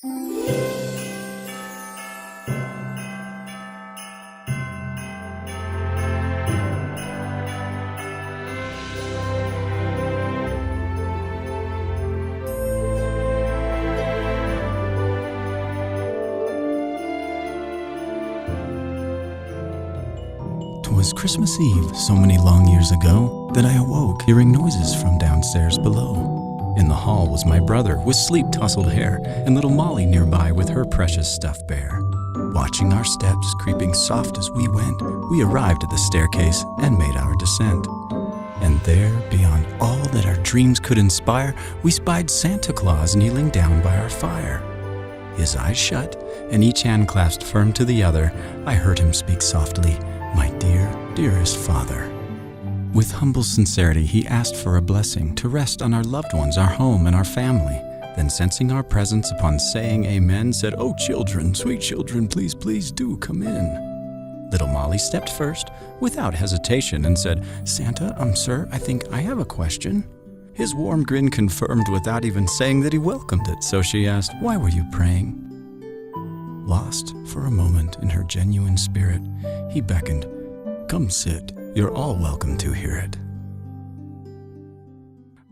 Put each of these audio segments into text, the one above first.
It was Christmas Eve so many long years ago that I awoke hearing noises from downstairs below. In the hall was my brother with sleep-tousled hair and little Molly nearby with her precious stuffed bear. Watching our steps creeping soft as we went, we arrived at the staircase and made our descent. And there, beyond all that our dreams could inspire, we spied Santa Claus kneeling down by our fire. His eyes shut, and each hand clasped firm to the other, I heard him speak softly, "My dear, dearest father." With humble sincerity, he asked for a blessing to rest on our loved ones, our home, and our family. Then sensing our presence upon saying amen, said, "Oh children, sweet children, please, please do come in." Little Molly stepped first, without hesitation, and said, "Santa, sir, I think I have a question." His warm grin confirmed without even saying that he welcomed it, so she asked, "Why were you praying?" Lost for a moment in her genuine spirit, he beckoned, "Come sit, you're all welcome to hear it."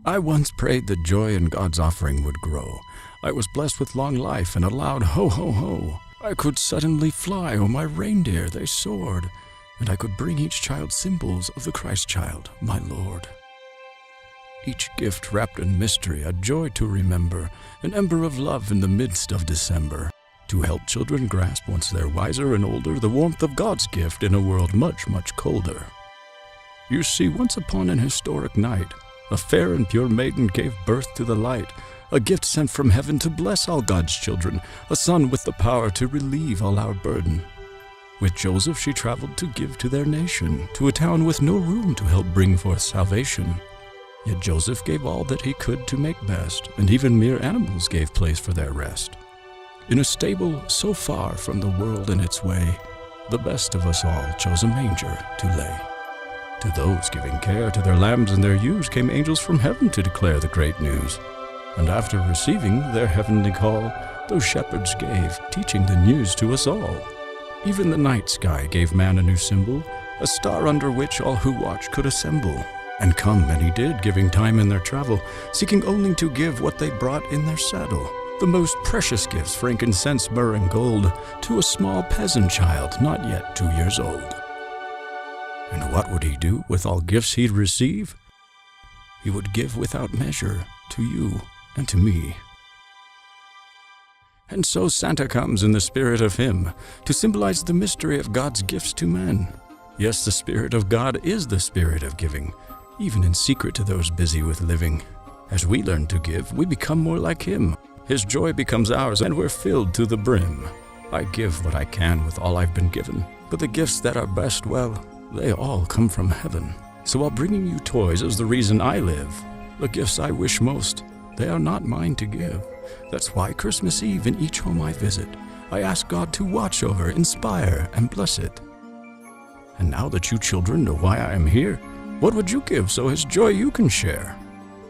I once prayed that joy in God's offering would grow. I was blessed with long life and a loud ho ho ho. I could suddenly fly, oh my reindeer, they soared, and I could bring each child symbols of the Christ child, my Lord. Each gift wrapped in mystery, a joy to remember, an ember of love in the midst of December, to help children grasp, once they're wiser and older, the warmth of God's gift in a world much, much colder. You see, once upon an historic night, a fair and pure maiden gave birth to the light, a gift sent from heaven to bless all God's children, a son with the power to relieve all our burden. With Joseph she traveled to give to their nation, to a town with no room to help bring forth salvation. Yet Joseph gave all that he could to make best, and even mere animals gave place for their rest. In a stable so far from the world and its way, the best of us all chose a manger to lay. To those giving care to their lambs and their ewes came angels from heaven to declare the great news. And after receiving their heavenly call, those shepherds gave, teaching the news to us all. Even the night sky gave man a new symbol, a star under which all who watched could assemble. And come many did, giving time in their travel, seeking only to give what they brought in their saddle. The most precious gifts, frankincense, myrrh, and gold, to a small peasant child not yet 2 years old. And what would he do with all gifts he'd receive? He would give without measure to you and to me. And so Santa comes in the spirit of him, to symbolize the mystery of God's gifts to men. Yes, the Spirit of God is the spirit of giving, even in secret to those busy with living. As we learn to give, we become more like him. His joy becomes ours, and we're filled to the brim. I give what I can with all I've been given, but the gifts that are best, well, they all come from heaven. So while bringing you toys is the reason I live, the gifts I wish most, they are not mine to give. That's why Christmas Eve in each home I visit, I ask God to watch over, inspire, and bless it. And now that you children know why I am here, what would you give so his joy you can share?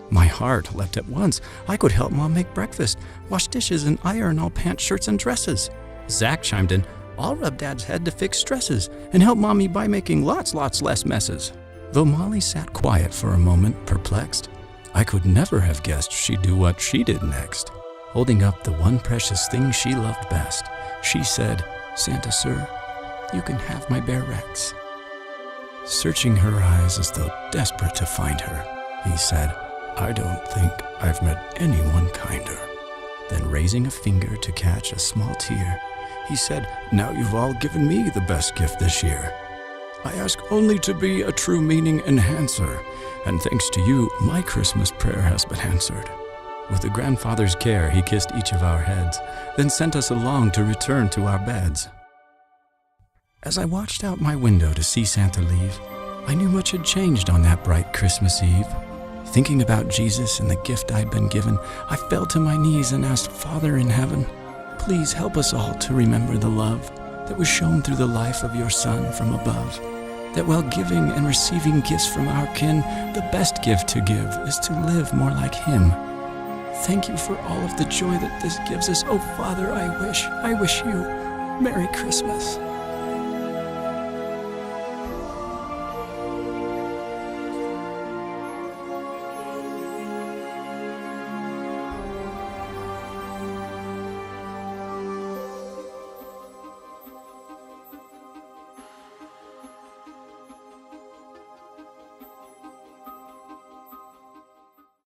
My heart leapt at once. I could help Mom make breakfast, wash dishes, and iron all pants, shirts, and dresses. Zach chimed in, "I'll rub Dad's head to fix stresses and help Mommy by making lots less messes." Though Molly sat quiet for a moment, perplexed, I could never have guessed she'd do what she did next. Holding up the one precious thing she loved best, she said, "Santa, sir, you can have my bare Rex." Searching her eyes as though desperate to find her, he said, "I don't think I've met anyone kinder." Then raising a finger to catch a small tear, he said, "Now you've all given me the best gift this year. I ask only to be a true meaning enhancer, and thanks to you, my Christmas prayer has been answered." With a grandfather's care, he kissed each of our heads, then sent us along to return to our beds. As I watched out my window to see Santa leave, I knew much had changed on that bright Christmas Eve. Thinking about Jesus and the gift I'd been given, I fell to my knees and asked, "Father in heaven, please help us all to remember the love that was shown through the life of your Son from above. That while giving and receiving gifts from our kin, the best gift to give is to live more like him. Thank you for all of the joy that this gives us. Oh, Father, I wish you Merry Christmas.